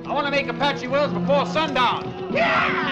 I want to make Apache Wells before sundown. Yeah!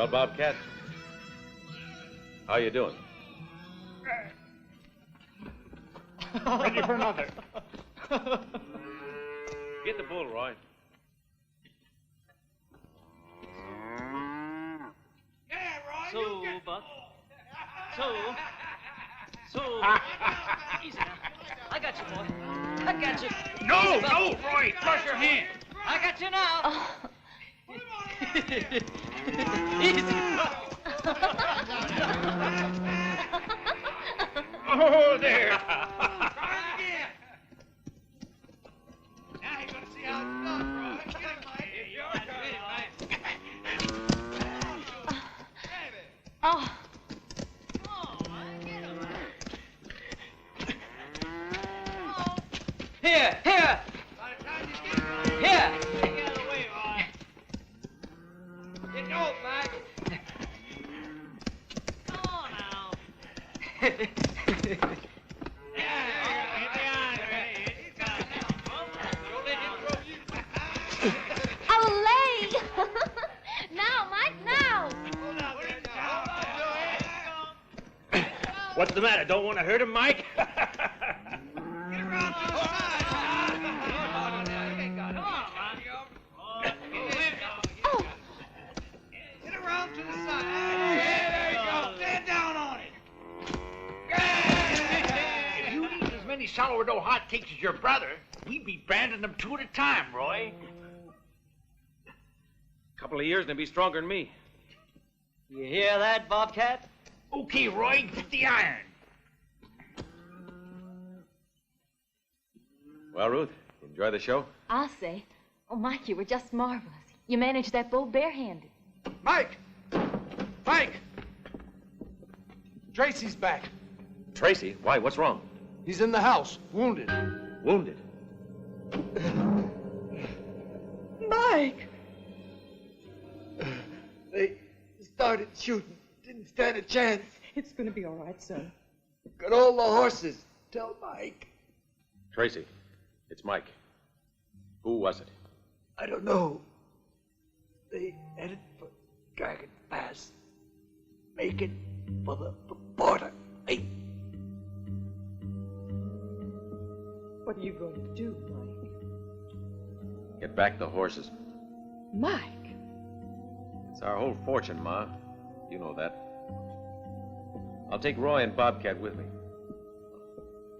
Well, Bobcat, how you doing? Ready for another. Get the bull, Roy. So, Buck. So. Easy now. I got you, boy. I got you. No, Easy, no, Roy, crush your hand. I got you now. Easy. Oh, there. Oh. Here. Here. Get out of the way, Roy. Get going, Mike. Come on now. Olay! Now, Mike, now! What's the matter? Don't want to hurt him, Mike? Sourdough hotcakes as your brother, we'd be branding them 2 at a time, Roy. Couple of years and he'll be stronger than me. You hear that, Bobcat? Okay, Roy, get the iron. Well, Ruth, enjoy the show? I'll say. Oh, Mike, you were just marvelous. You managed that bull barehanded. Mike! Mike! Tracy's back. Tracy? Why? What's wrong? He's in the house, wounded. Wounded. Mike! They started shooting. Didn't stand a chance. It's gonna be all right, son. Got all the horses. Tell Mike. Tracy, it's Mike. Who was it? I don't know. They headed for Dragon Pass. Making for the border. Hey. What are you going to do, Mike? Get back the horses. Mike! It's our whole fortune, Ma. You know that. I'll take Roy and Bobcat with me.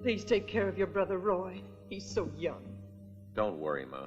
Please take care of your brother Roy. He's so young. Don't worry, Ma.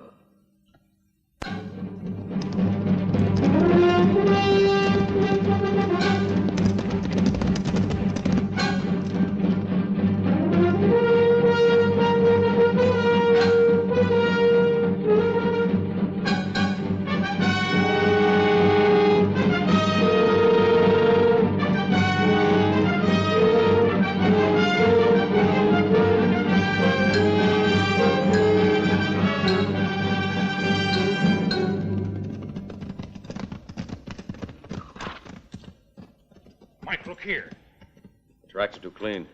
Mike, look here. Tracks are too clean.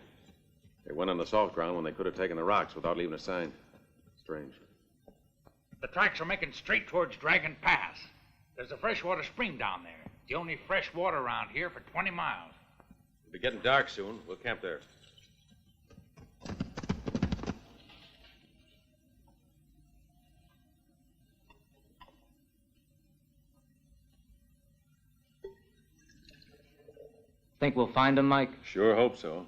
They went on the soft ground when they could have taken the rocks without leaving a sign. Strange. The tracks are making straight towards Dragon Pass. There's a freshwater spring down there. The only fresh water around here for 20 miles. It'll be getting dark soon. We'll camp there. Think we'll find him, Mike? Sure hope so.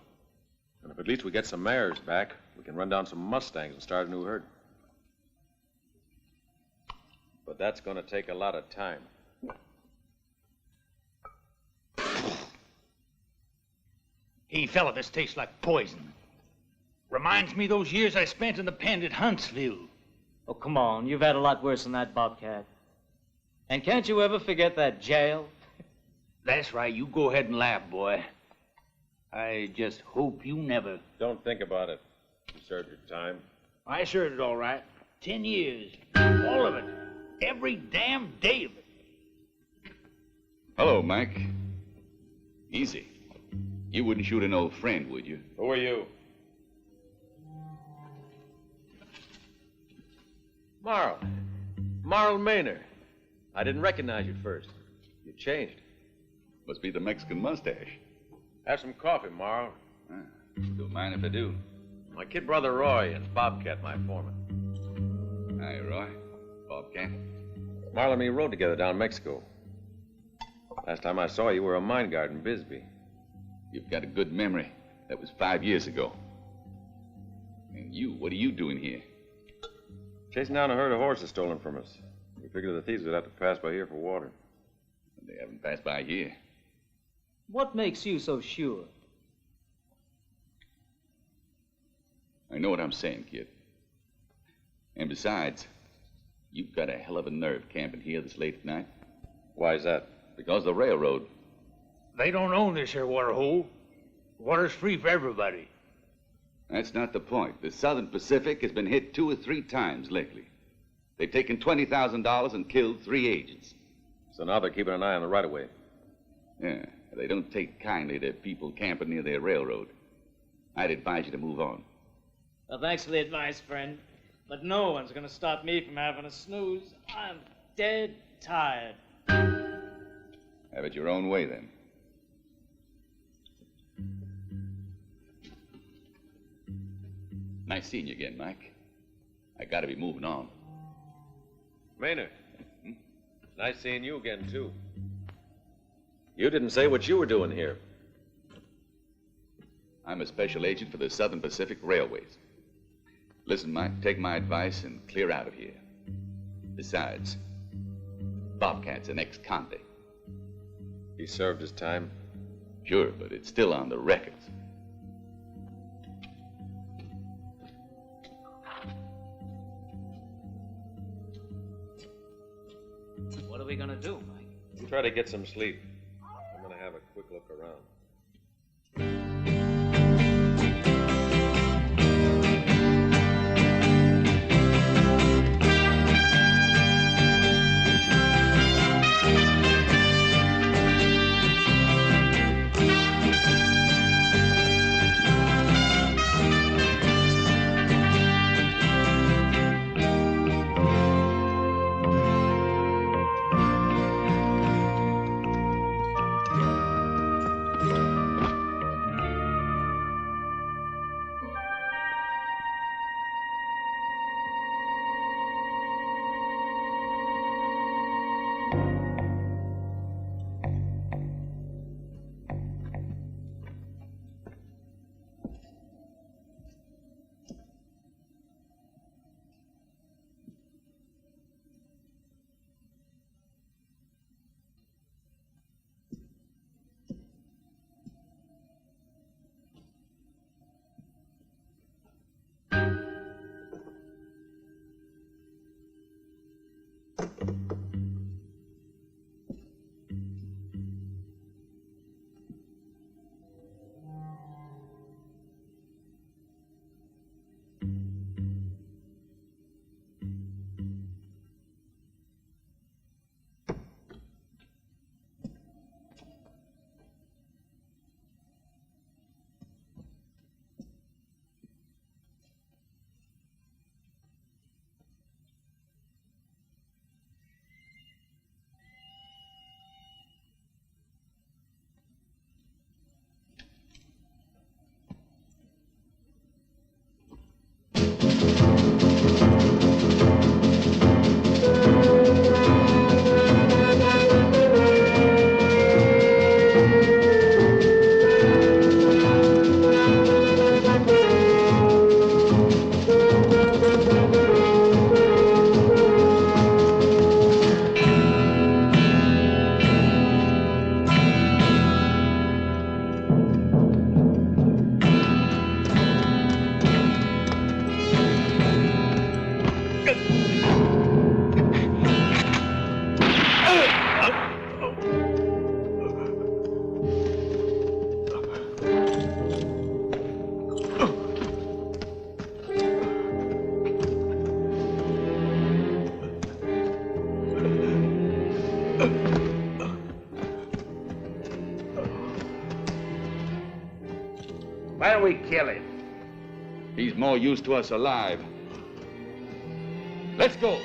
And if at least we get some mares back, we can run down some Mustangs and start a new herd. But that's going to take a lot of time. Hey, fella, this tastes like poison. Reminds me of those years I spent in the pen at Huntsville. Oh, come on. You've had a lot worse than that, Bobcat. And can't you ever forget that jail? That's right. You go ahead and laugh, boy. I just hope you never... Don't think about it. You served your time. I served it all right. 10 years. All of it. Every damn day of it. Hello, Mike. Easy. You wouldn't shoot an old friend, would you? Who are you? Marl. Marl Maynard. I didn't recognize you at first. You changed. Must be the Mexican mustache. Have some coffee, Marl. Don't mind if I do. My kid brother Roy and Bobcat, my foreman. Hi, Roy. Bobcat. Marl and me rode together down Mexico. Last time I saw you were a mine guard in Bisbee. You've got a good memory. That was 5 years ago. And you, what are you doing here? Chasing down a herd of horses stolen from us. We figured the thieves would have to pass by here for water. They haven't passed by here. What makes you so sure? I know what I'm saying, kid. And besides, you've got a hell of a nerve camping here this late at night. Why is that? Because the railroad. They don't own this here water hole. Water's free for everybody. That's not the point. The Southern Pacific has been hit 2 or 3 times lately. They've taken $20,000 and killed 3 agents. So now they're keeping an eye on the right-of-way. Yeah, they don't take kindly to people camping near their railroad. I'd advise you to move on. Well, thanks for the advice, friend. But no one's gonna stop me from having a snooze. I'm dead tired. Have it your own way, then. Nice seeing you again, Mike. I gotta be moving on. Maynard. Nice seeing you again, too. You didn't say what you were doing here. I'm a special agent for the Southern Pacific Railways. Listen, Mike, take my advice and clear out of here. Besides, Bobcat's an ex-convict. He served his time. Sure, but it's still on the records. What are we gonna do, Mike? You try to get some sleep. I'm gonna have a quick look around. Why don't we kill him? He's more used to us alive. Let's go.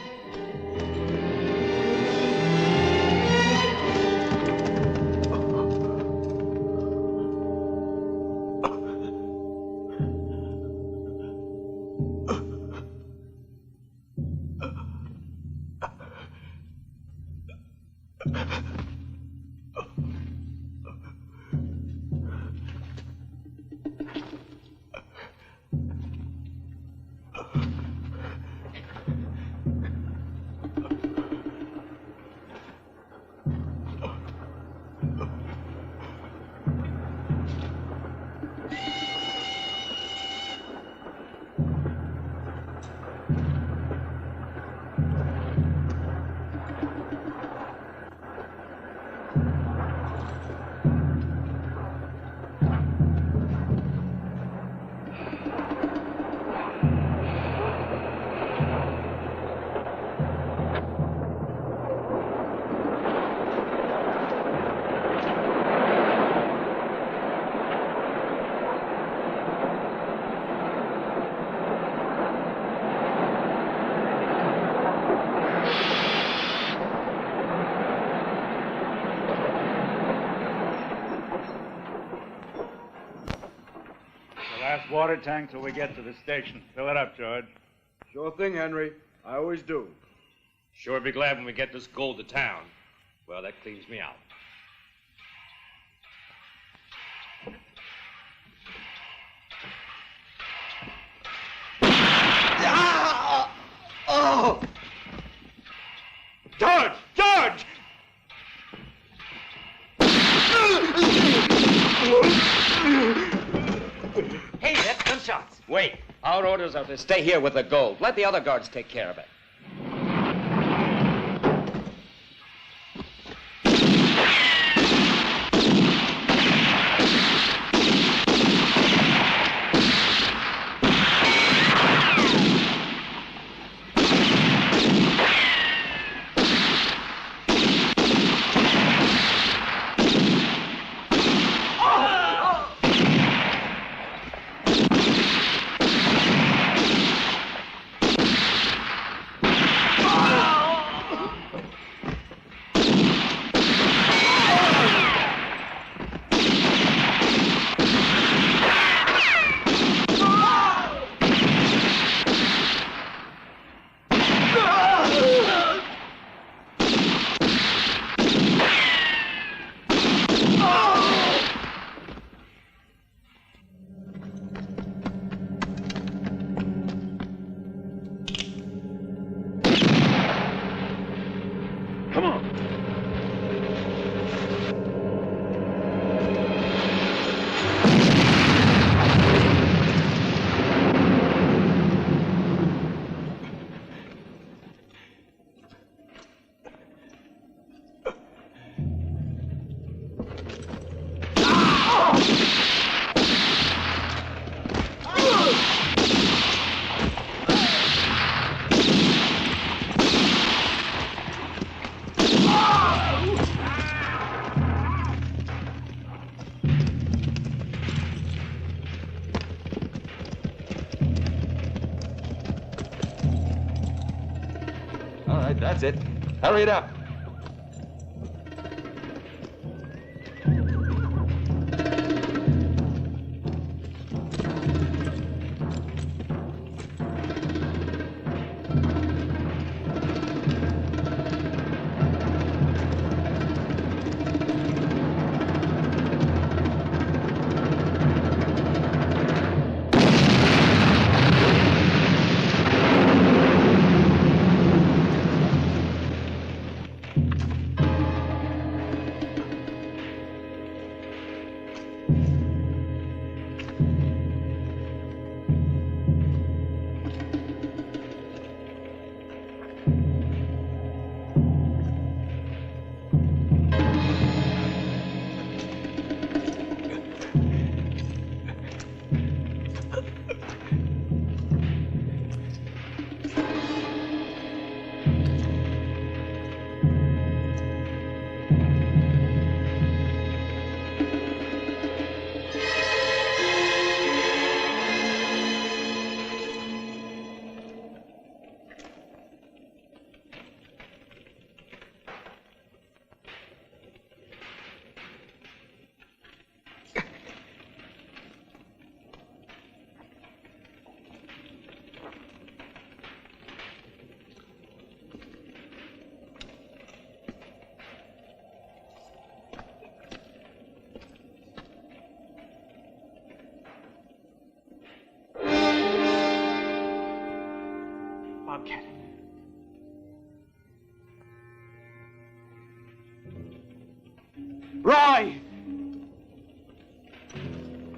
water tank till we get to the station. Fill it up, George. Sure thing, Henry. I always do. Sure be glad when we get this gold to town. Well, that cleans me out. Oh! George! George! Hey, that's gunshots. Wait. Our orders are to stay here with the gold. Let the other guards take care of it. All right, that's it. Hurry it up. Bobcat. Roy!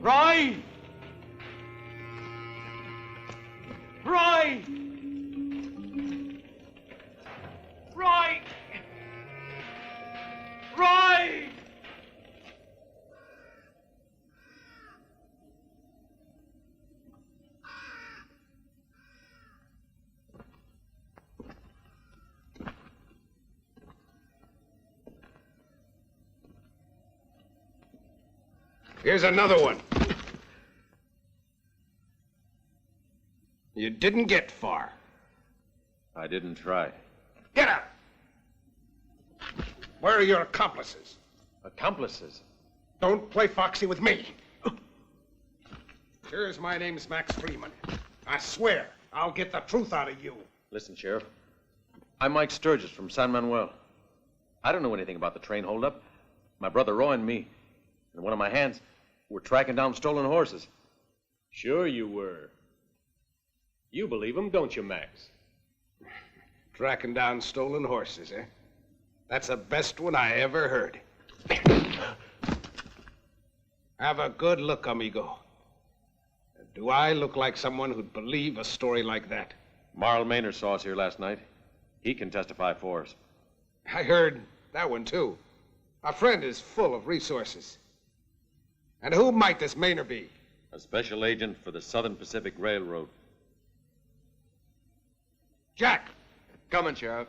Roy! Roy! Roy! Roy! Here's another one. You didn't get far. I didn't try. Get up! Where are your accomplices? Accomplices? Don't play foxy with me. Sure as my name's Max Freeman. I swear, I'll get the truth out of you. Listen, Sheriff. I'm Mike Sturgis from San Manuel. I don't know anything about the train holdup. My brother Roy and me, and one of my hands, were tracking down stolen horses. Sure you were. You believe him, don't you, Max? Tracking down stolen horses, eh? That's the best one I ever heard. Have a good look, amigo. Do I look like someone who'd believe a story like that? Marl Maynard saw us here last night. He can testify for us. I heard that one, too. Our friend is full of resources. And who might this Maynard be? A special agent for the Southern Pacific Railroad. Jack! Coming, Sheriff.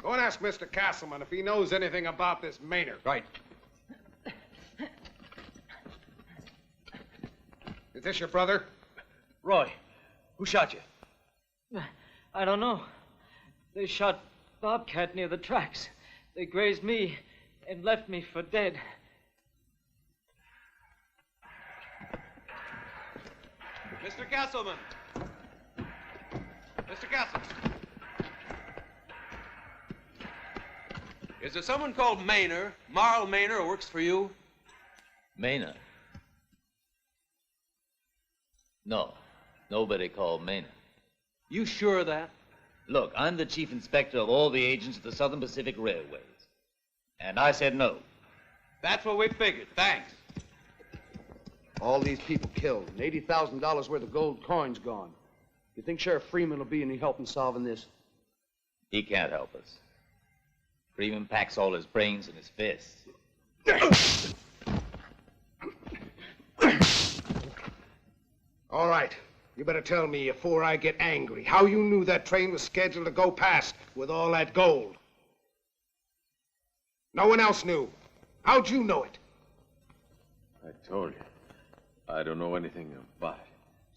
Go and ask Mr. Castleman if he knows anything about this Maynard. Right. Is this your brother? Roy, who shot you? I don't know. They shot Bobcat near the tracks. They grazed me and left me for dead. Mr. Castleman. Mr. Castleman. Is there someone called Maynard, Marl Maynard, who works for you? Maynard? No, nobody called Maynard. You sure of that? Look, I'm the chief inspector of all the agents of the Southern Pacific Railways. And I said no. That's what we figured. Thanks. All these people killed and $80,000 worth of gold coins gone. You think Sheriff Freeman will be any help in solving this? He can't help us. Freeman packs all his brains in his fists. All right. You better tell me before I get angry how you knew that train was scheduled to go past with all that gold. No one else knew. How'd you know it? I told you. I don't know anything about it.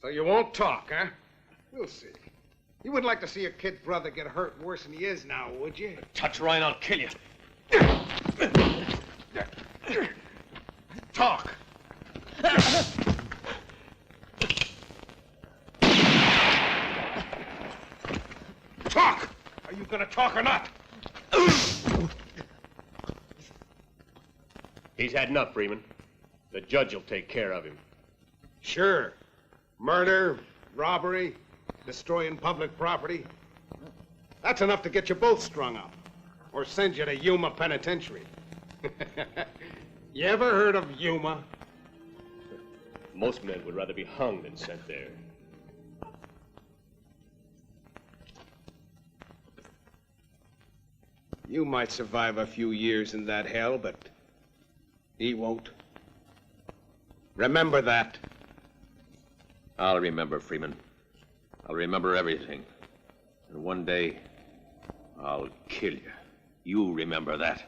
So you won't talk, huh? We'll see. You wouldn't like to see your kid brother get hurt worse than he is now, would you? Touch Ryan, I'll kill you. Talk. Talk! Are you gonna talk or not? He's had enough, Freeman. The judge will take care of him. Sure. Murder, robbery, destroying public property. That's enough to get you both strung up. Or send you to Yuma Penitentiary. You ever heard of Yuma? Most men would rather be hung than sent there. You might survive a few years in that hell, but he won't. Remember that. I'll remember, Freeman. I'll remember everything. And one day, I'll kill you. You remember that.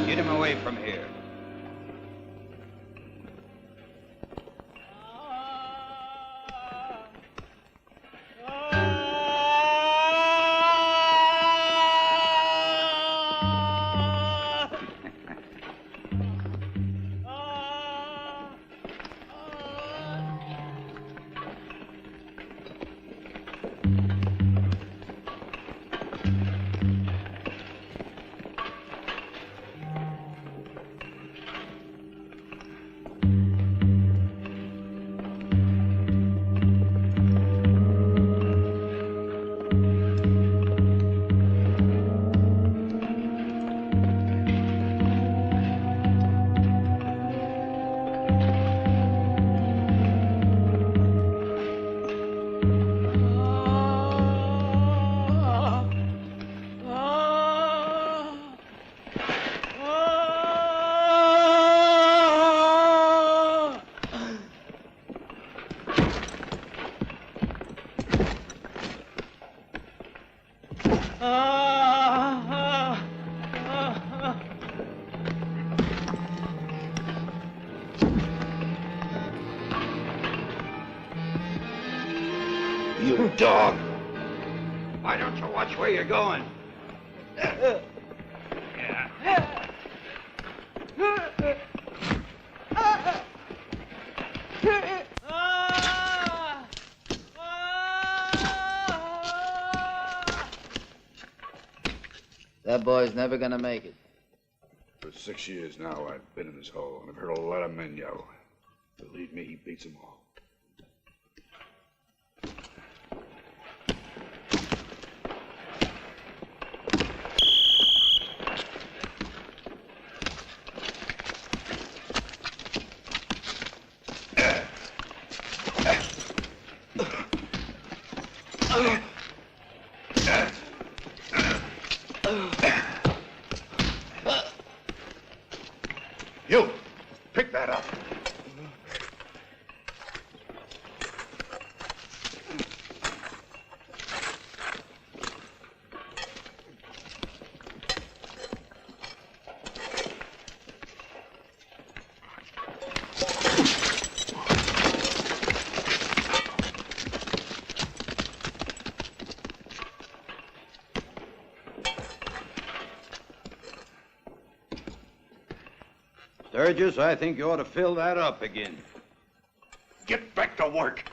Get him away from here. dog! Why don't you watch where you're going? That boy's never gonna make it. For 6 years now, I've been in this hole, and I've heard a lot of men yell. Believe me, he beats them all. You, pick that up. Sturgis, I think you ought to fill that up again. Get back to work.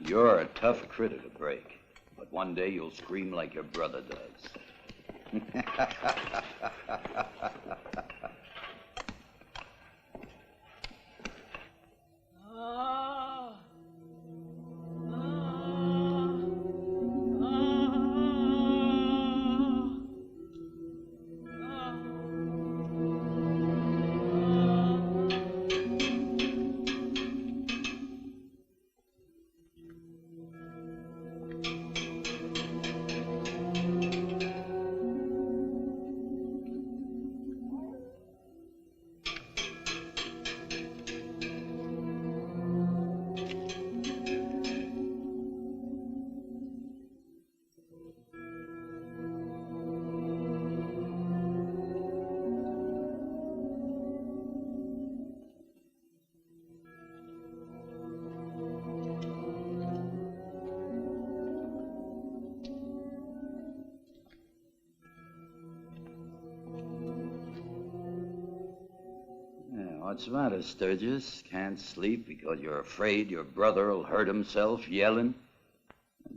You're a tough critter to break, but one day you'll scream like your brother does. What's the matter, Sturgis? Can't sleep because you're afraid your brother'll hurt himself yelling?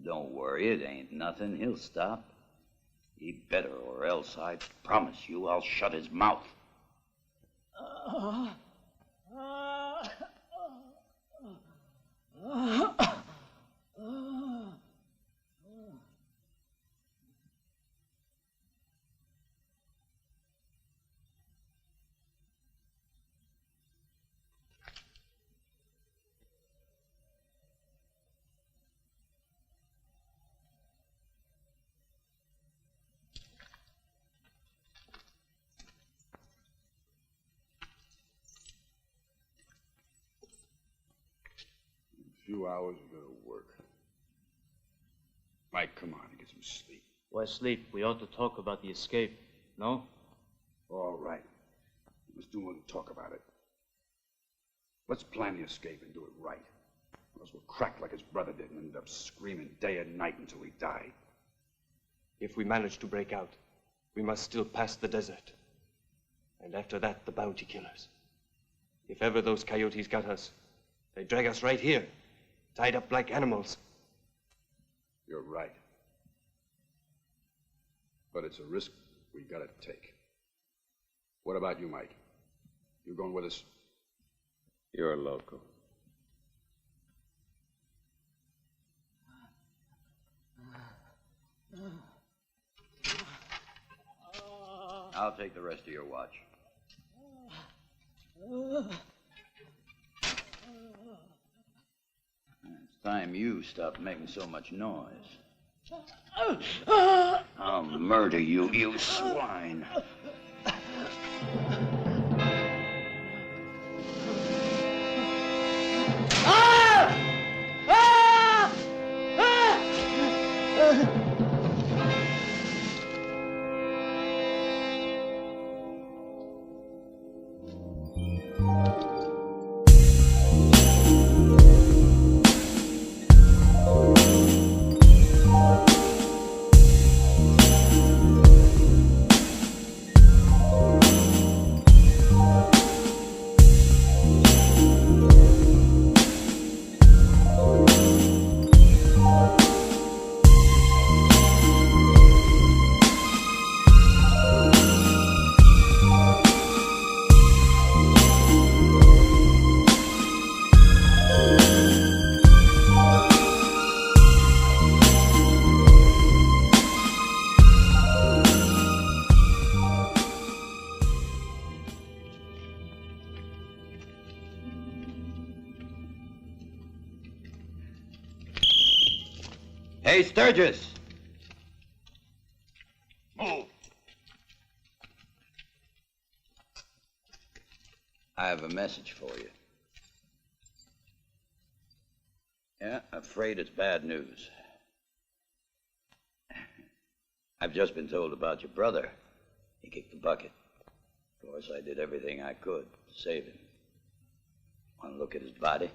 Don't worry, it ain't nothing. He'll stop. He better, or else I promise you I'll shut his mouth. Few hours, we go to work. Mike, come on, get some sleep. Why sleep? We ought to talk about the escape, no? All right. Let's do more than talk about it. Let's plan the escape and do it right. Or else we'll crack like his brother did and end up screaming day and night until we die. If we manage to break out, we must still pass the desert. And after that, the bounty killers. If ever those coyotes got us, they drag us right here, tied up like animals. You're right. But it's a risk we gotta take. What about you, Mike? You going with us? You're a local. I'll take the rest of your watch. Time you stop making so much noise. I'll murder you, you swine. Hey, Sturgis! Move. I have a message for you. Yeah, afraid it's bad news. I've just been told about your brother. He kicked the bucket. Of course, I did everything I could to save him. Want to look at his body?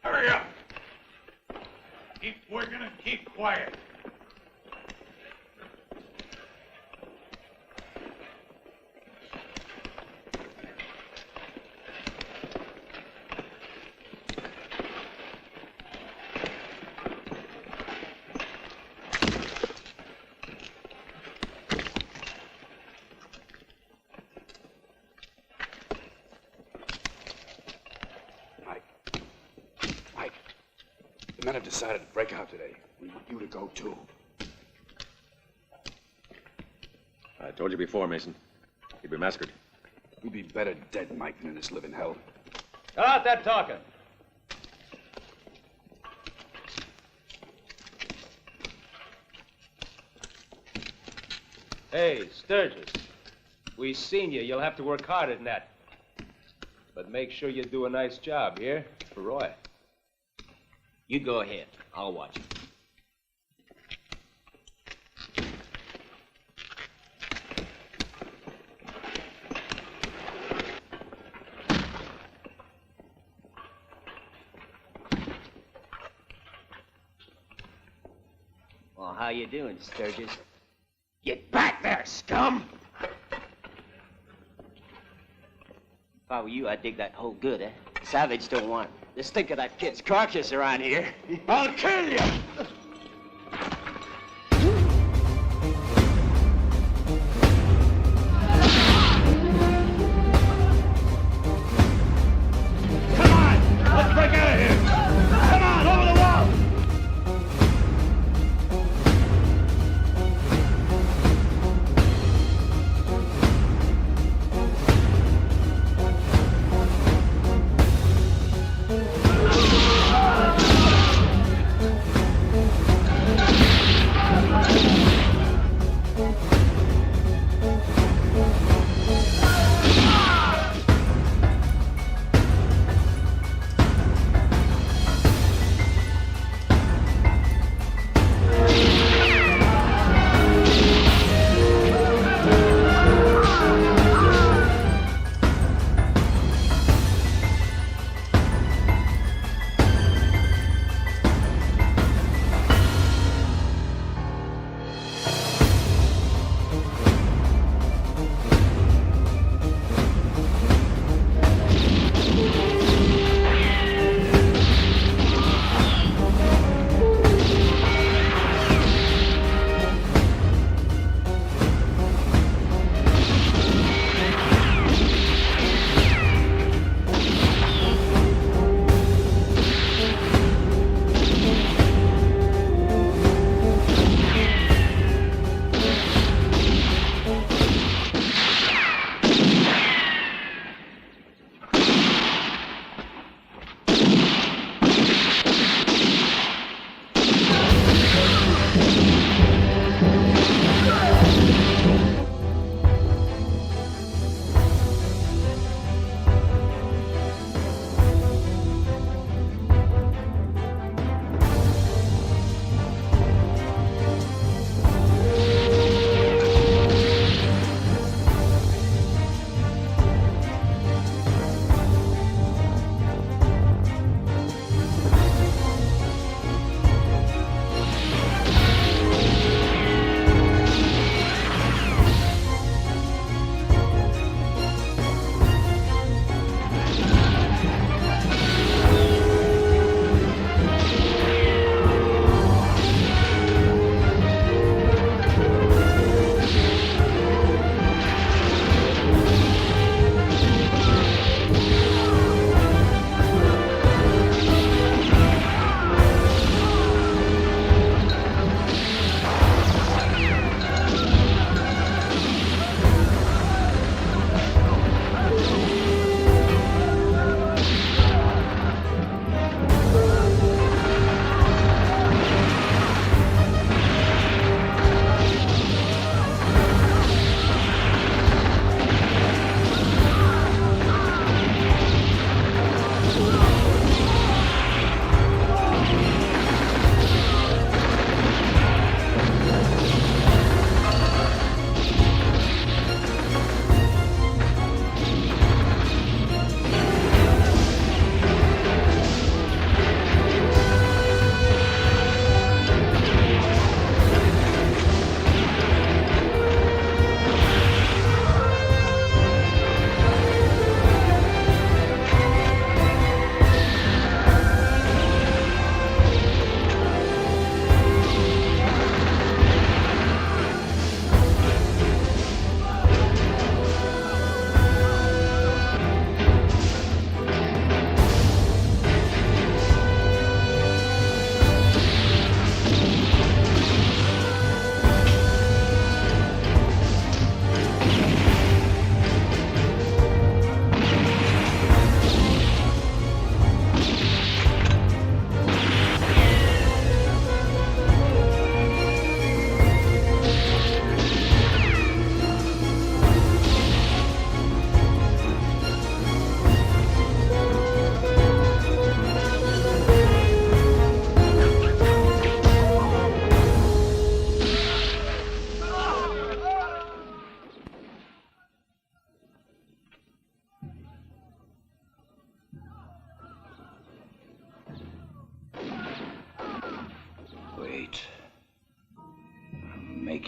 Hurry up. Keep working and keep quiet. The men have decided to break out today. We want you to go, too. I told you before, Mason. You'd be massacred. We'd be better dead, Mike, than in this living hell. Cut out that talking. Hey, Sturgis. We seen you. You'll have to work harder than that. But make sure you do a nice job, here, for Roy. You go ahead. I'll watch it. Well, how you doing, Sturgis? Get back there, scum! If I were you, I'd dig that hole good, eh? Savage don't want the stink of that kid's carcass around here. I'll kill you! Come on! Let's break out of here! Come on, over the wall!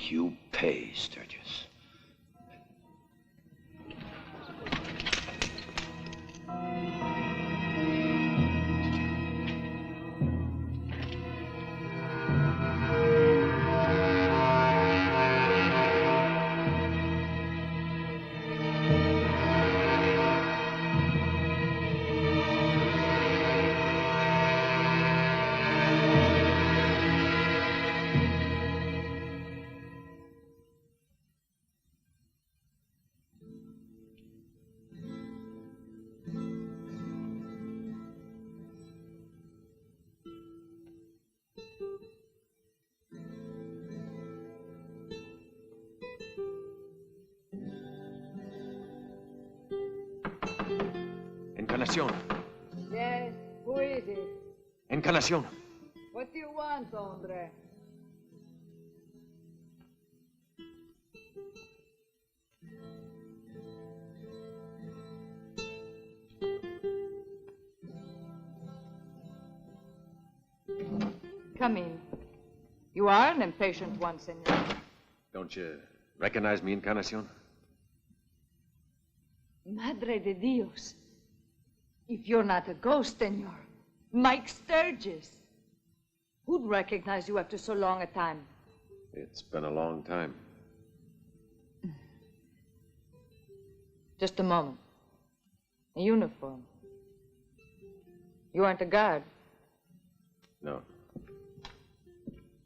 make you pay, Sturgis. Encarnación. Yes, who is it? Encarnación. What do you want, hombre? Come in. You are an impatient one, senor. Don't you recognize me, Encarnación? Madre de Dios. If you're not a ghost, then you're Mike Sturgis. Who'd recognize you after so long a time? It's been a long time. Just a moment. A uniform. You aren't a guard. No.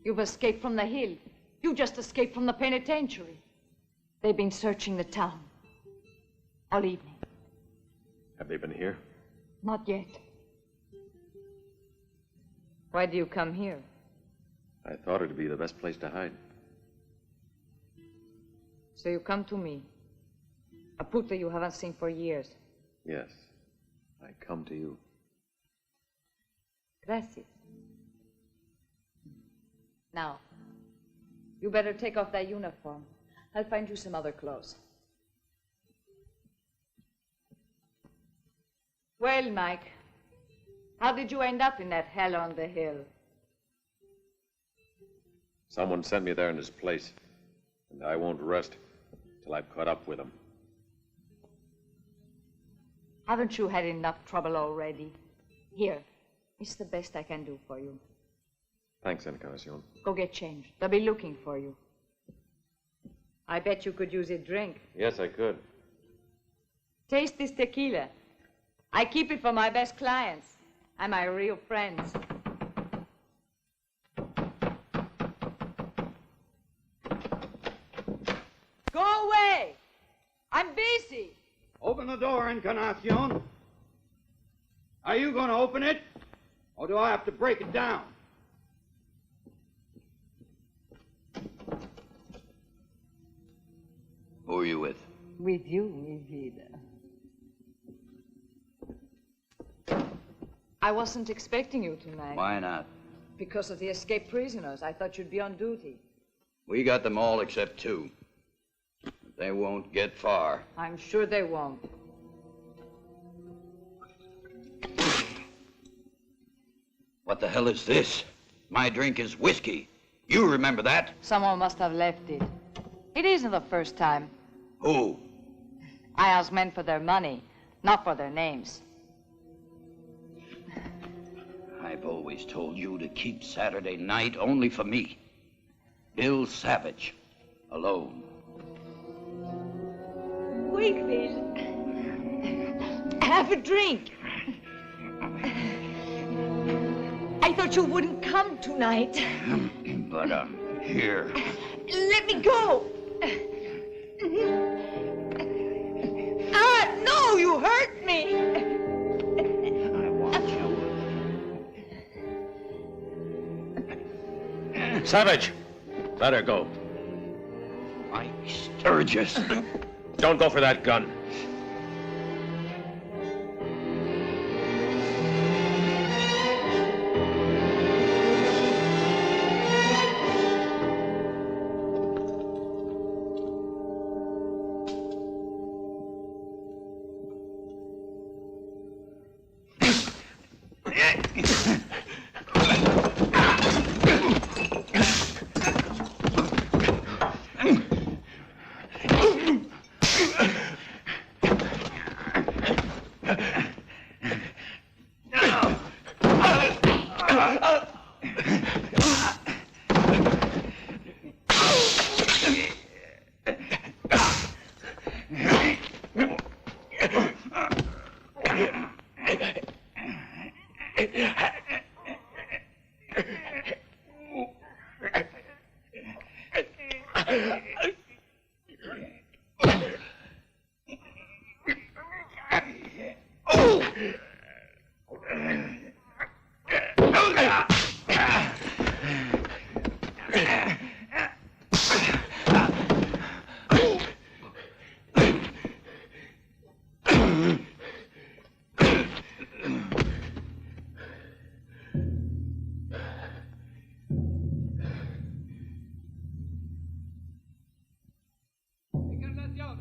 You've escaped from the hill. You just escaped from the penitentiary. They've been searching the town all evening. Have they been here? Not yet. Why do you come here? I thought it'd be the best place to hide. So you come to me, a puta you haven't seen for years. Yes. I come to you. Gracias. Now, you better take off that uniform. I'll find you some other clothes. Well, Mike, how did you end up in that hell on the hill? Someone sent me there in his place, and I won't rest till I've caught up with him. Haven't you had enough trouble already? Here, it's the best I can do for you. Thanks, Encarnación. Go get changed. They'll be looking for you. I bet you could use a drink. Yes, I could. Taste this tequila. I keep it for my best clients and my real friends. Go away! I'm busy. Open the door, Encarnacion. Are you going to open it? Or do I have to break it down? Who are you with? With you, mi vida. I wasn't expecting you tonight. Why not? Because of the escaped prisoners. I thought you'd be on duty. We got them all except two. But they won't get far. I'm sure they won't. What the hell is this? My drink is whiskey. You remember that? Someone must have left it. It isn't the first time. Who? I ask men for their money, not for their names. I've always told you to keep Saturday night only for me. Bill Savage. Alone. Wakefield. Have a drink. I thought you wouldn't come tonight. But I'm here. Let me go. Ah, no, you hurt me. I want you. Savage! Let her go. Mike Sturgis. Don't go for that gun.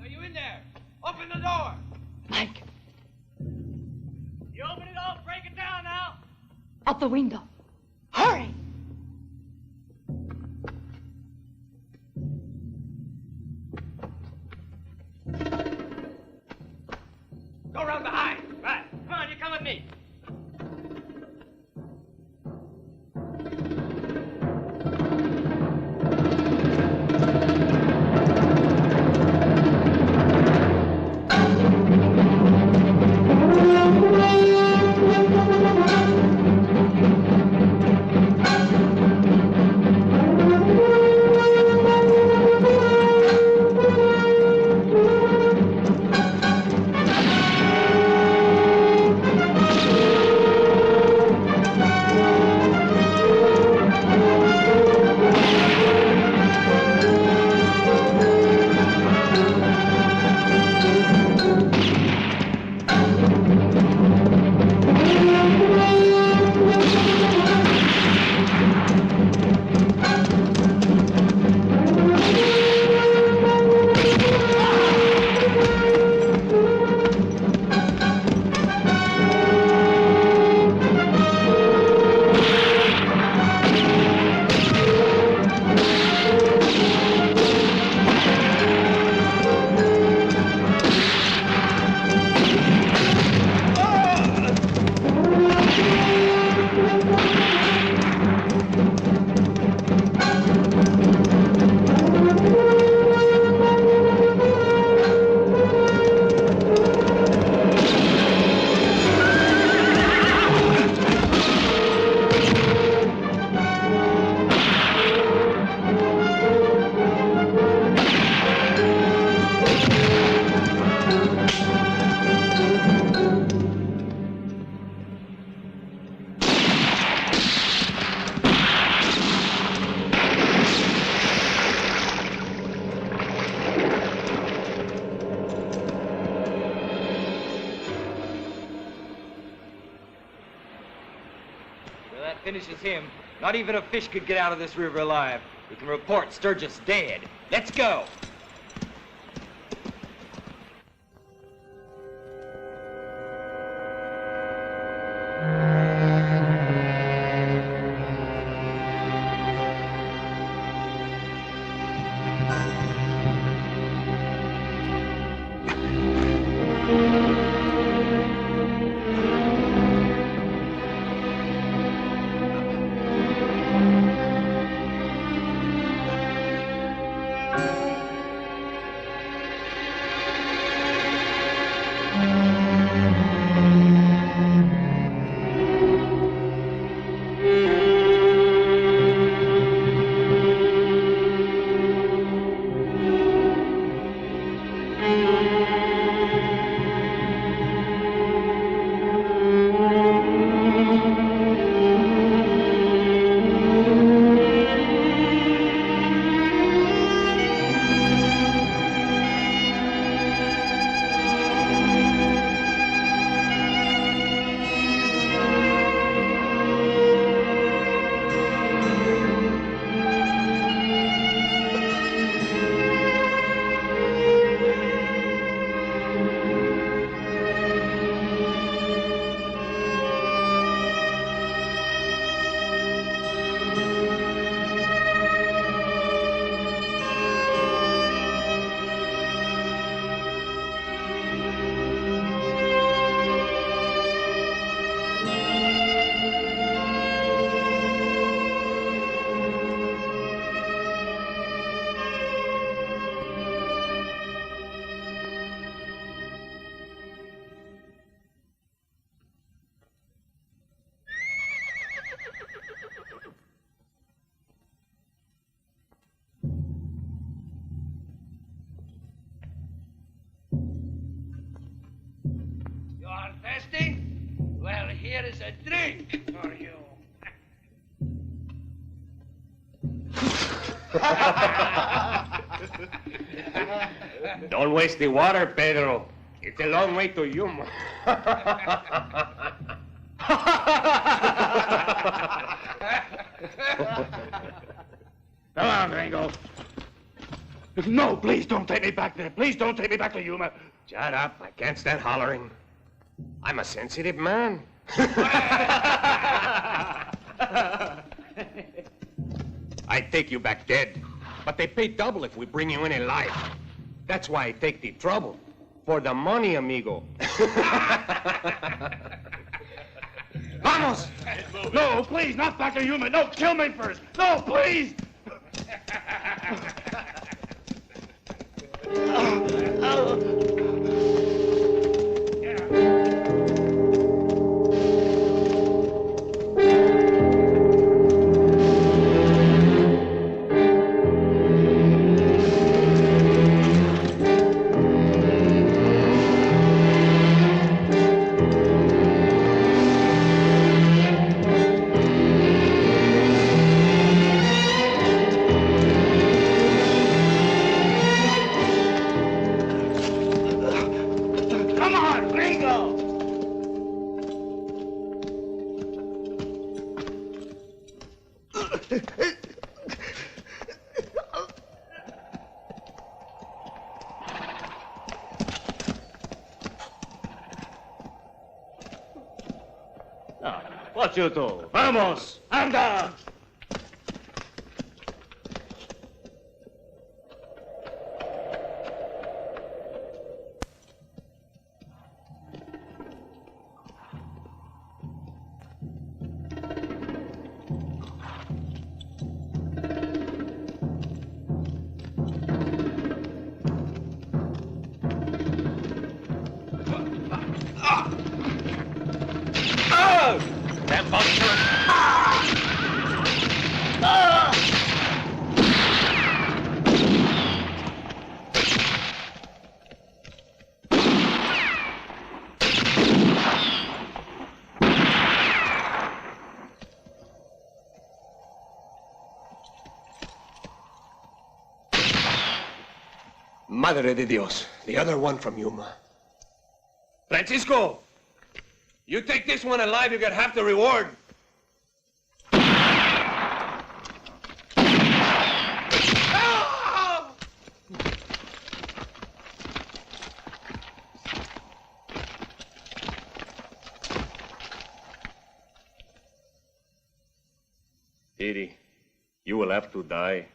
Are you in there? Open the door! Mike, You open it all, break it down now. out the window. Hurry! Go around behind! Right. Come on, you come with me. Finishes him. Not even a fish could get out of this river alive. We can report Sturgis dead. Let's go. here is a drink for you. Don't waste the water, Pedro. It's a long way to Yuma. Come on, Gringo. No, please don't take me back there. Please don't take me back to Yuma. Shut up. I can't stand hollering. I'm a sensitive man. I'd take you back dead, but they pay double if we bring you in alive. That's why I take the trouble. For the money, amigo. Vamos! No, please, not back to Yuma. No, kill me first. No, please! What you do? Vamos! Anda! Madre de Dios, the other one from Yuma. Francisco, you take this one alive, you get half the reward. Didi, you will have to die.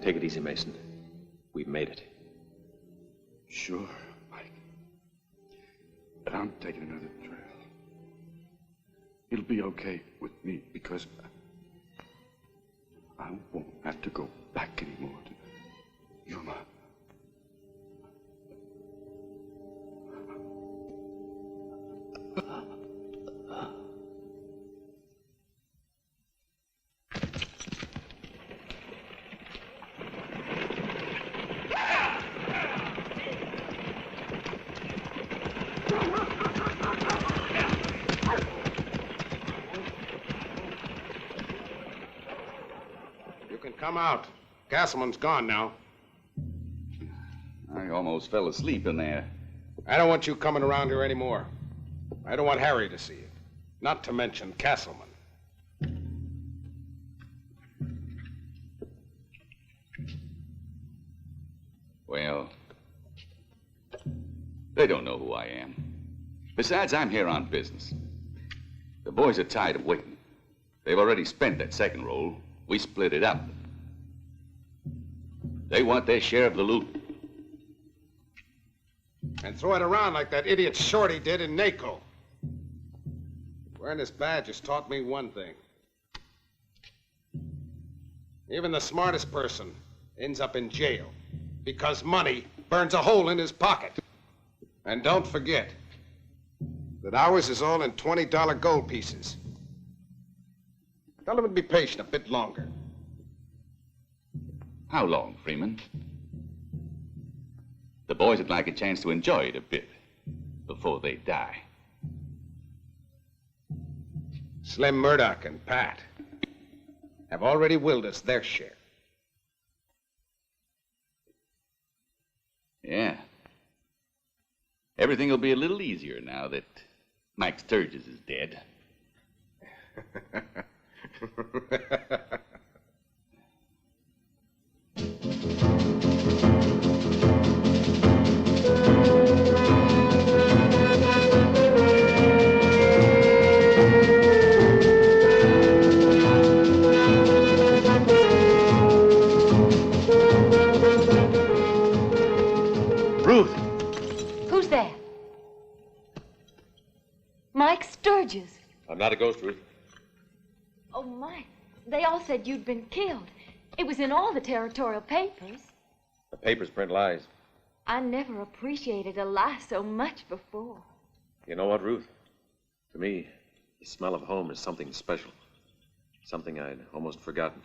Take it easy, Mason. We've made it. Sure, Mike. But I'm taking another trail. It'll be okay with me because I won't have to go back anymore to Yuma. Come out. Castleman's gone now. I almost fell asleep in there. I don't want you coming around here anymore. I don't want Harry to see it. Not to mention Castleman. they don't know who I am. Besides, I'm here on business. The boys are tired of waiting. They've already spent that second roll. We split it up. They want their share of the loot. And throw it around like that idiot Shorty did in NACO. Wearing this badge has taught me one thing. Even the smartest person ends up in jail because money burns a hole in his pocket. And don't forget that ours is all in $20 gold pieces. Tell them to be patient a bit longer. How long, Freeman? The boys would like a chance to enjoy it a bit before they die. Slim Murdoch and Pat have already willed us their share. Yeah. Everything will be a little easier now that Mike Sturgis is dead. Ruth! Who's that? Mike Sturgis. I'm not a ghost, Ruth. Oh, Mike, they all said you'd been killed. It was in all the territorial papers. The papers print lies. I never appreciated a lie so much before. You know what, Ruth? To me, the smell of home is something special. Something I'd almost forgotten.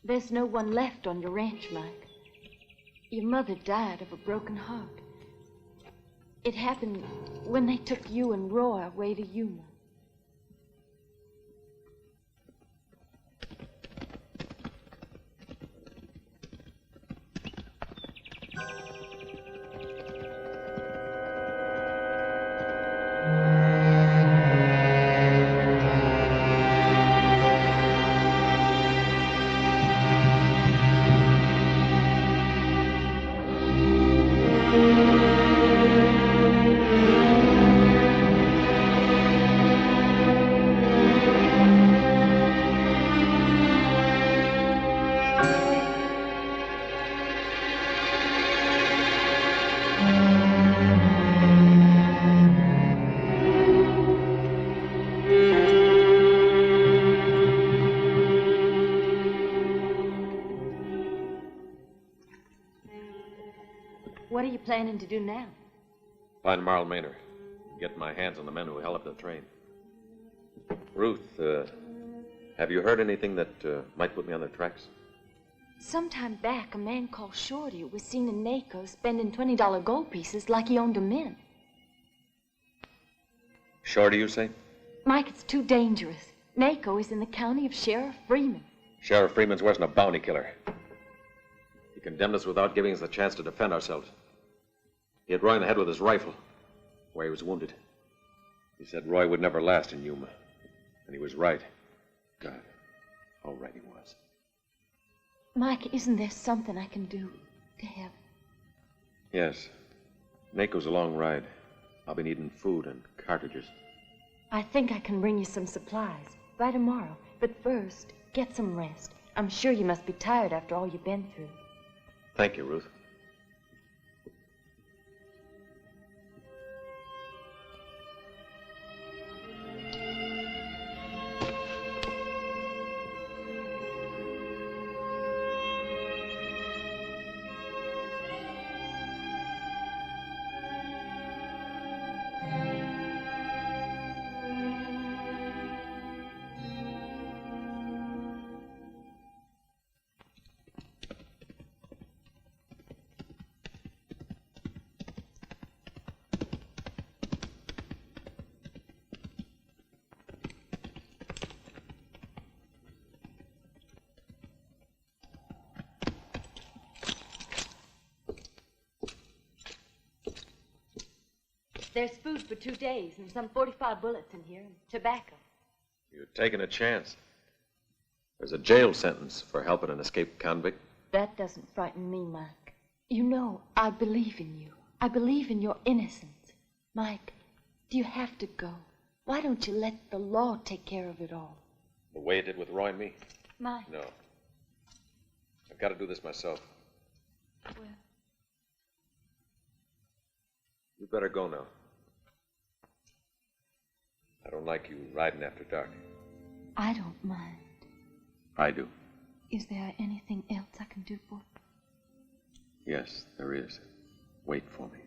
There's no one left on your ranch, Mike. Your mother died of a broken heart. It happened when they took you and Roy away to Yuma. What are you planning to do now? Find Marl Maynor. Get my hands on the men who held up the train. Ruth, have you heard anything that might put me on their tracks? Sometime back, a man called Shorty was seen in NACO spending $20 gold pieces like he owned a mint. Shorty, you say? Mike, it's too dangerous. NACO is in the county of Sheriff Freeman. Sheriff Freeman's worse than a bounty killer. He condemned us without giving us the chance to defend ourselves. He hit Roy in the head with his rifle, where he was wounded. He said Roy would never last in Yuma. And he was right. God, how right he was. Mike, isn't there something I can do to help? Yes. NACO's a long ride. I'll be needing food and cartridges. I think I can bring you some supplies by tomorrow. But first, get some rest. I'm sure you must be tired after all you've been through. Thank you, Ruth. There's food for 2 days and some 45 bullets in here and tobacco. You're taking a chance. There's a jail sentence for helping an escaped convict. That doesn't frighten me, Mike. You know, I believe in you. I believe in your innocence. Mike, do you have to go? Why don't you let the law take care of it all? The way it did with Roy and me? Mike. No. I've got to do this myself. Well, You better go now. I don't like you riding after dark. I don't mind. I do. Is there anything else I can do for you? Yes, there is. Wait for me.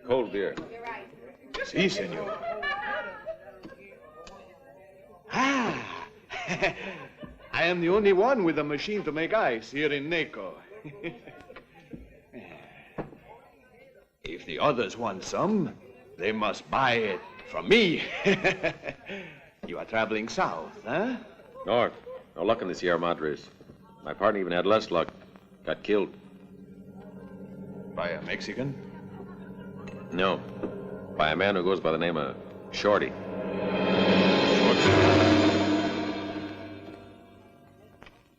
Cold beer. Si, senor. Ah! I am the only one with a machine to make ice here in Naco. If the others want some, they must buy it from me. You are traveling south, huh? North. No luck in the Sierra Madres. My partner even had less luck. Got killed. By a Mexican? No. By a man who goes by the name of Shorty.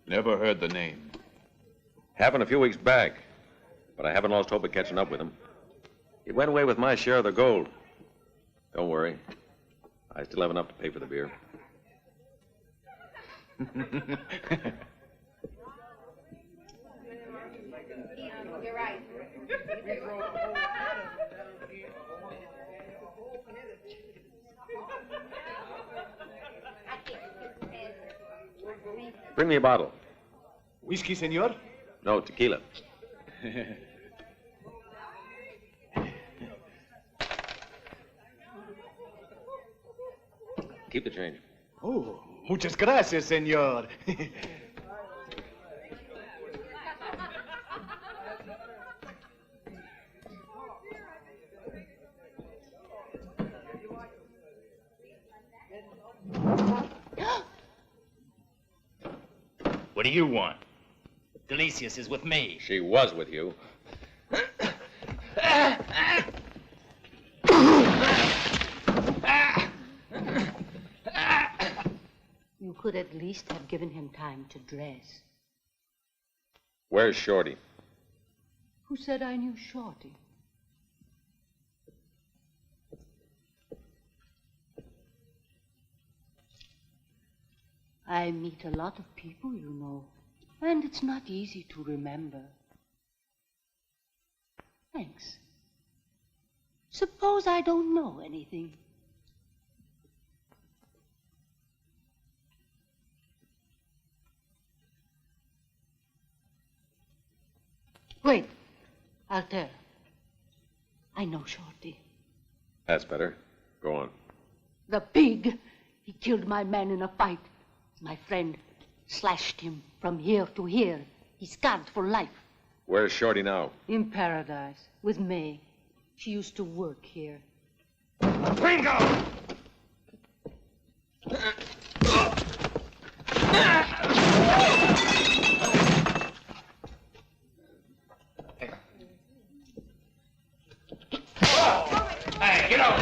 Never heard the name. Happened a few weeks back, but I haven't lost hope of catching up with him. He went away with my share of the gold. Don't worry. I still have enough to pay for the beer. You're right. Bring me a bottle. Whiskey, senor? No, tequila. Keep the change. Oh, muchas gracias, senor. What do you want? Delicious is with me. She was with you. You could at least have given him time to dress. Where's Shorty? Who said I knew Shorty? I meet a lot of people, you know, and it's not easy to remember. Thanks. Suppose I don't know anything. Wait, Alter. I know Shorty. That's better. Go on. The pig! He killed my man in a fight. My friend slashed him from here to here. He's scarred for life. Where's Shorty now? In paradise, with May. She used to work here. Bingo! Hey, get out!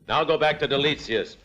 Now go back to Delicious.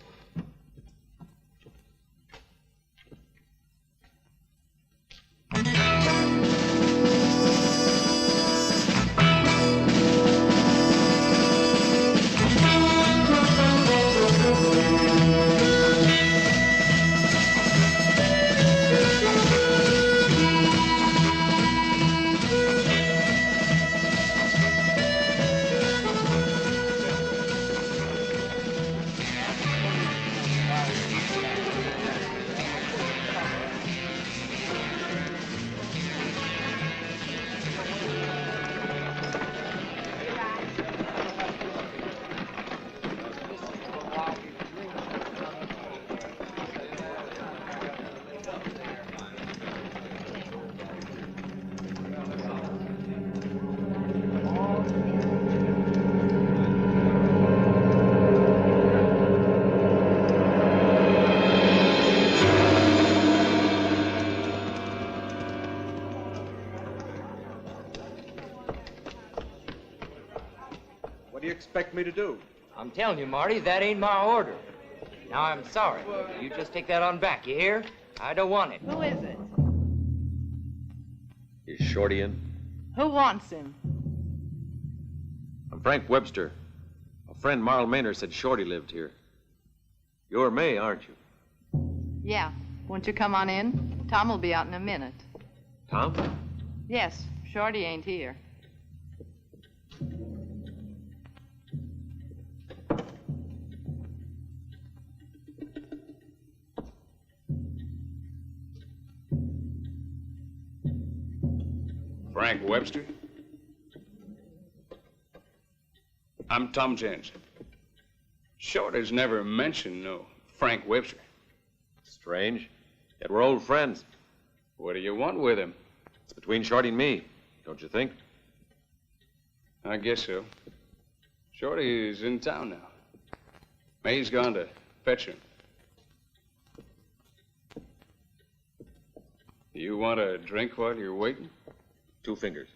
What do you expect me to do? I'm telling you, Marty, that ain't my order. Now, I'm sorry. You just take that on back, you hear? I don't want it. Who is it? Is Shorty in? Who wants him? I'm Frank Webster. A friend, Marl Maynard, said Shorty lived here. You're May, aren't you? Yeah. Won't you come on in? Tom will be out in a minute. Tom? Yes, Shorty ain't here. Frank Webster? I'm Tom Jensen. Shorty's never mentioned no Frank Webster. Strange. Yet we're old friends. What do you want with him? It's between Shorty and me, don't you think? I guess so. Shorty's in town now. May's gone to fetch him. You want a drink while you're waiting? 2 fingers.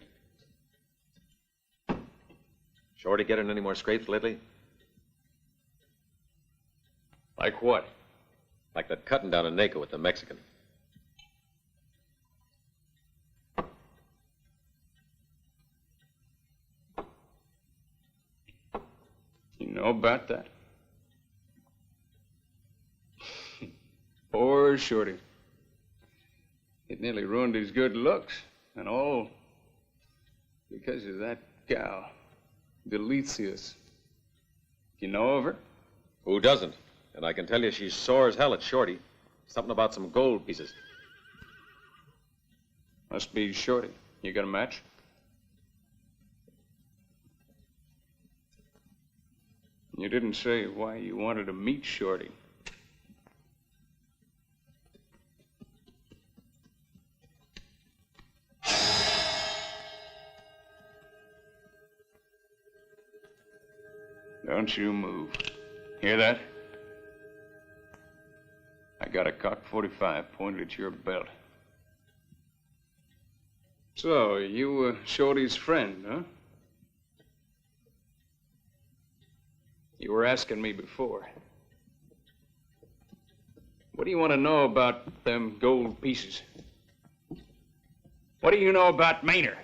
Shorty getting any more scrapes lately? Like what? Like that cutting down in Naco with the Mexican. You know about that? Poor Shorty. It nearly ruined his good looks, and all because of that gal, Delicious. You know of her? Who doesn't? And I can tell you she's sore as hell at Shorty. Something about some gold pieces. Must be Shorty. You got a match? You didn't say why you wanted to meet Shorty. Don't you move. Hear that? I got a cocked .45 pointed at your belt. So, you were Shorty's friend, huh? You were asking me before. What do you want to know about them gold pieces? What do you know about Maynard?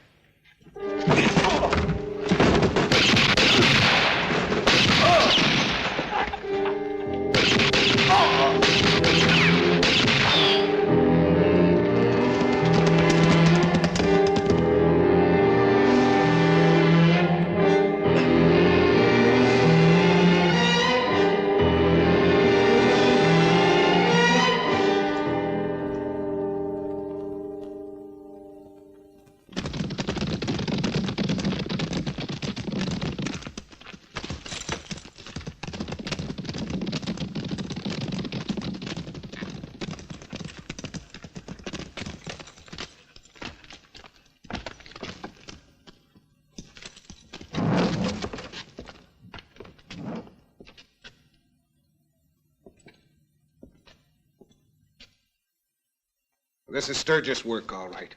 This is Sturgis' work, all right.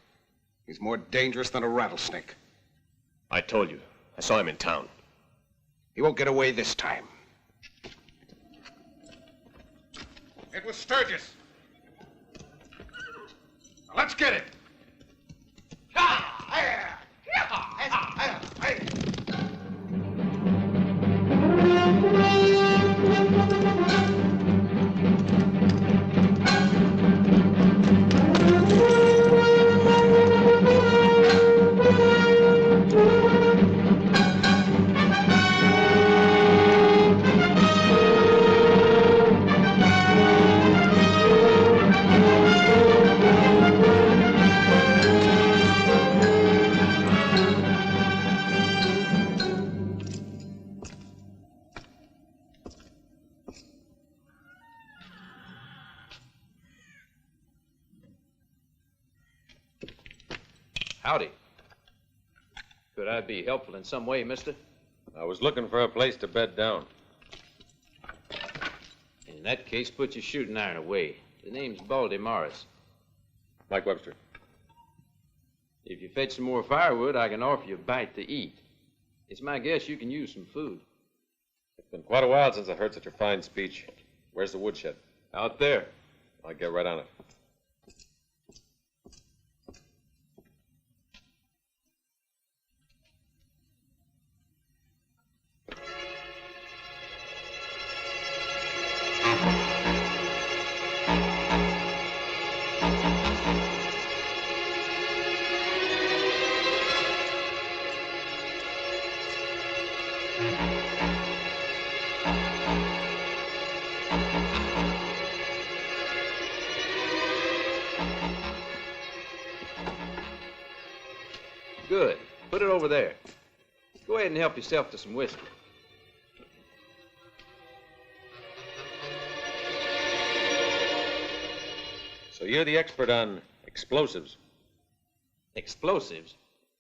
He's more dangerous than a rattlesnake. I told you. I saw him in town. He won't get away this time. It was Sturgis. Now, let's get it. Howdy. Could I be helpful in some way, mister? I was looking for a place to bed down. In that case, put your shooting iron away. The name's Baldy Morris. Mike Webster. If you fetch some more firewood, I can offer you a bite to eat. It's my guess you can use some food. It's been quite a while since I heard such a fine speech. Where's the woodshed? Out there. I'll get right on it. Good. Put it over there. Go ahead and help yourself to some whiskey. So you're the expert on explosives? Explosives?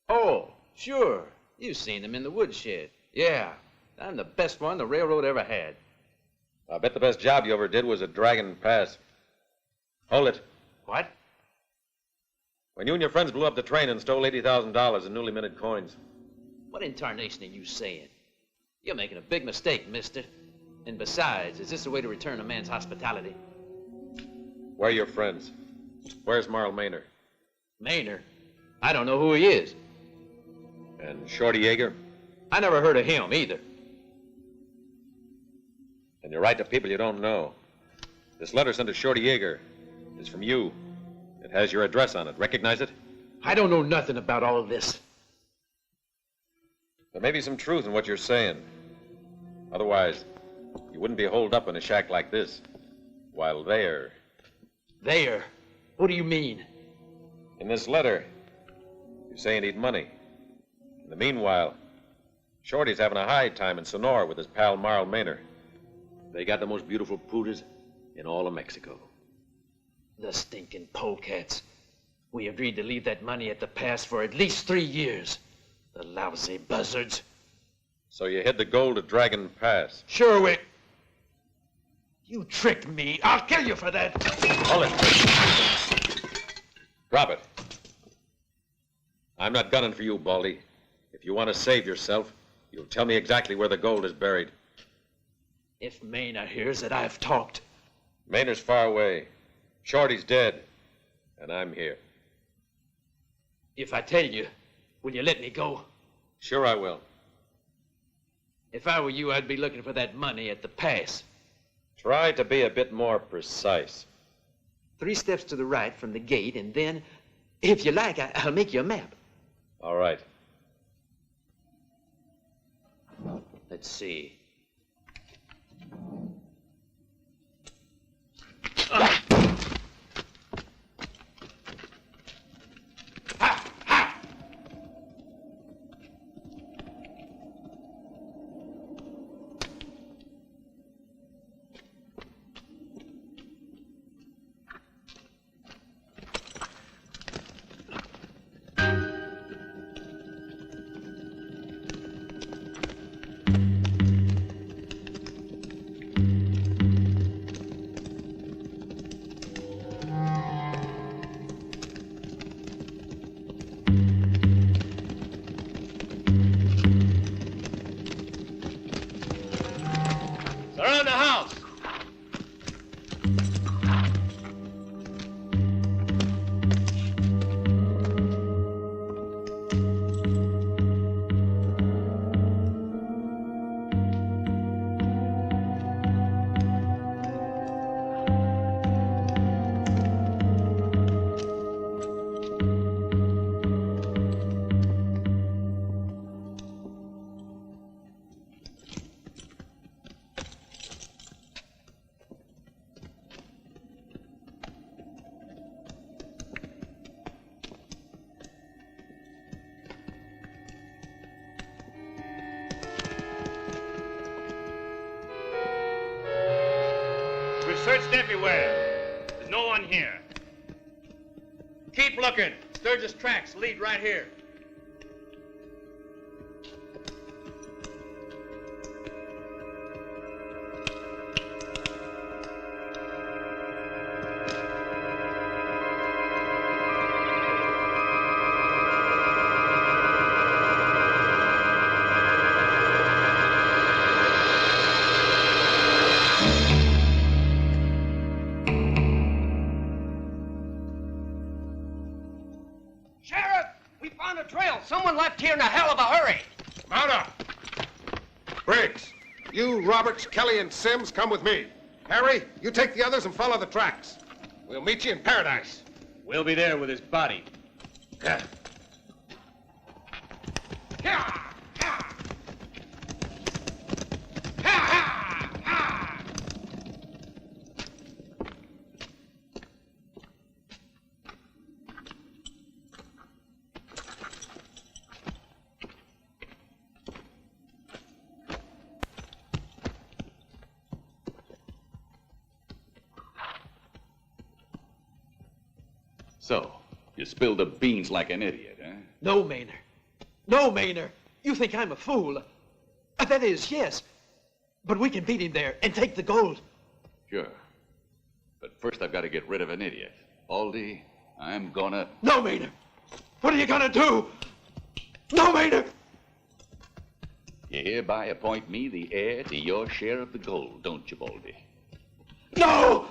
Oh, sure. You've seen them in the woodshed. Yeah, I'm the best one the railroad ever had. I bet the best job you ever did was at Dragon Pass. Hold it. What? When you and your friends blew up the train and stole $80,000 in newly minted coins. What in tarnation are you saying? You're making a big mistake, mister. And besides, is this a way to return a man's hospitality? Where are your friends? Where's Marl Maynor? Maynor? I don't know who he is. And Shorty Yeager? I never heard of him either. And you write to people you don't know. This letter sent to Shorty Yeager is from you. It has your address on it. Recognize it? I don't know nothing about all of this. There may be some truth in what you're saying. Otherwise, you wouldn't be holed up in a shack like this. While there... There? What do you mean? In this letter, you say you need money. In the meanwhile, Shorty's having a high time in Sonora with his pal Marl Maynor. They got the most beautiful poodles in all of Mexico. The stinking polecats. We agreed to leave that money at the pass for at least 3 years. The lousy buzzards. So you hid the gold at Dragon Pass? Sure we... You tricked me. I'll kill you for that. Hold it. Drop it. I'm not gunning for you, Baldy. If you want to save yourself, you'll tell me exactly where the gold is buried. If Maynor hears that I've talked... Maynor's far away. Shorty's dead. And I'm here. If I tell you, will you let me go? Sure I will. If I were you, I'd be looking for that money at the pass. Try to be a bit more precise. 3 steps to the right from the gate, and then, if you like, I'll make you a map. All right. Let's see. We've searched everywhere. There's no one here. Keep looking. Sturgis tracks lead right here. Sheriff, we found a trail. Someone left here in a hell of a hurry. Mount up. Briggs, you, Roberts, Kelly, and Sims, come with me. Harry, you take the others and follow the tracks. We'll meet you in Paradise. We'll be there with his body. Yeah. So, you spilled the beans like an idiot, huh? No, Maynard. No, Maynard. You think I'm a fool. That is, yes. But we can beat him there and take the gold. Sure. But first I've got to get rid of an idiot. Baldy, I'm gonna... No, Maynard. What are you gonna do? No, Maynard. You hereby appoint me the heir to your share of the gold, don't you, Baldy? No!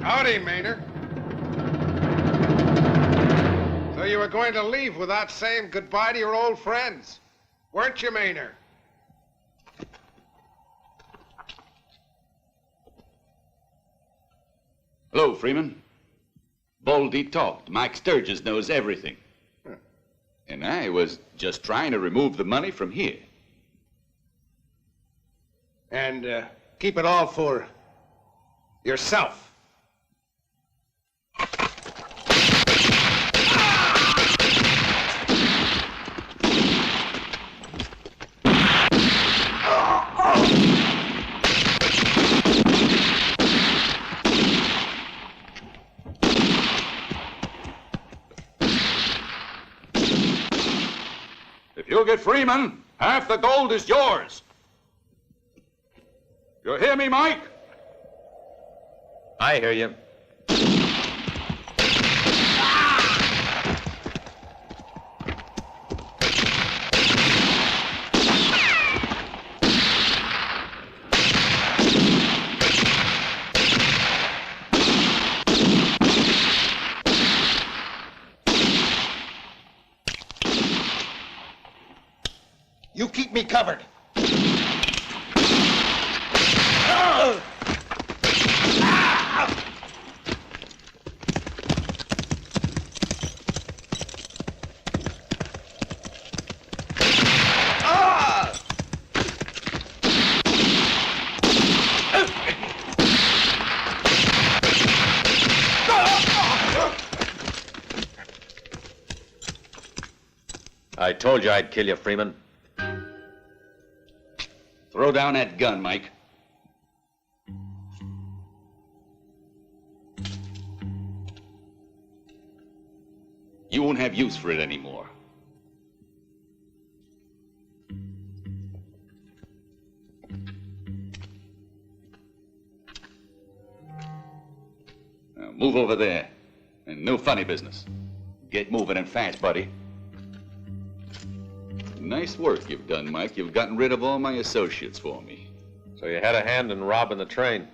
Howdy, Maynard. So you were going to leave without saying goodbye to your old friends, weren't you, Maynard? Hello, Freeman. Baldy talked. Mike Sturgis knows everything. Huh. And I was just trying to remove the money from here. And keep it all for yourself. If you'll get Freeman, half the gold is yours. You hear me, Mike? I hear you. You keep me covered. I told you I'd kill you, Freeman. Throw down that gun, Mike. You won't have use for it anymore. Now move over there. And no funny business. Get moving and fast, buddy. Nice work you've done, Mike. You've gotten rid of all my associates for me. So you had a hand in robbing the train.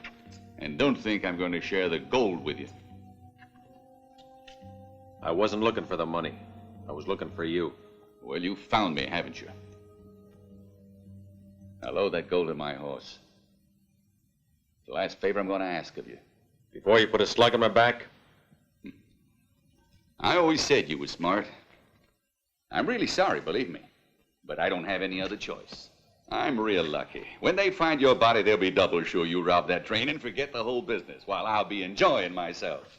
And don't think I'm going to share the gold with you. I wasn't looking for the money. I was looking for you. Well, you found me, haven't you? Now load that gold in my horse. The last favor I'm going to ask of you. Before you put a slug in my back? I always said you were smart. I'm really sorry, believe me. But I don't have any other choice. I'm real lucky. When they find your body, they'll be double sure you robbed that train and forget the whole business, while I'll be enjoying myself.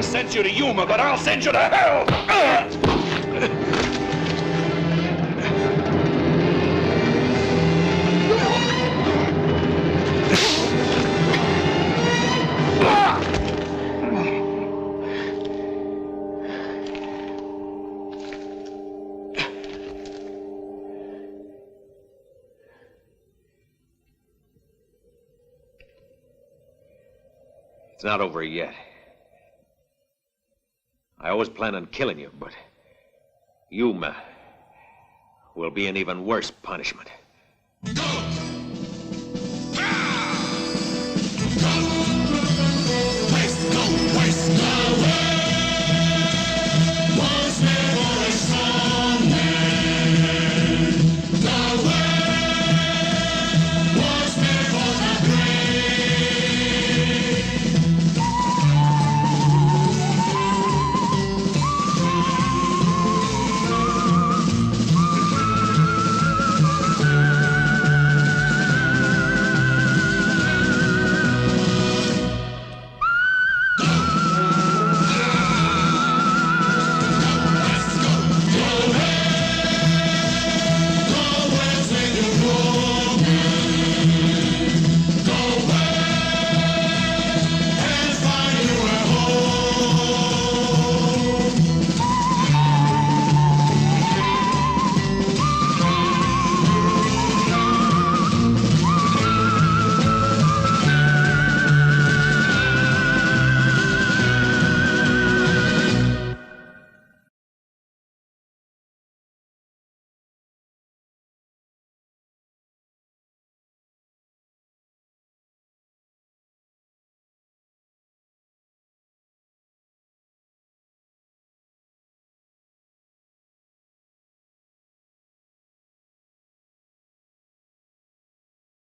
Sent you to Yuma, but I'll send you to hell! It's not over yet. I always planned on killing you, but Yuma will be an even worse punishment. Go!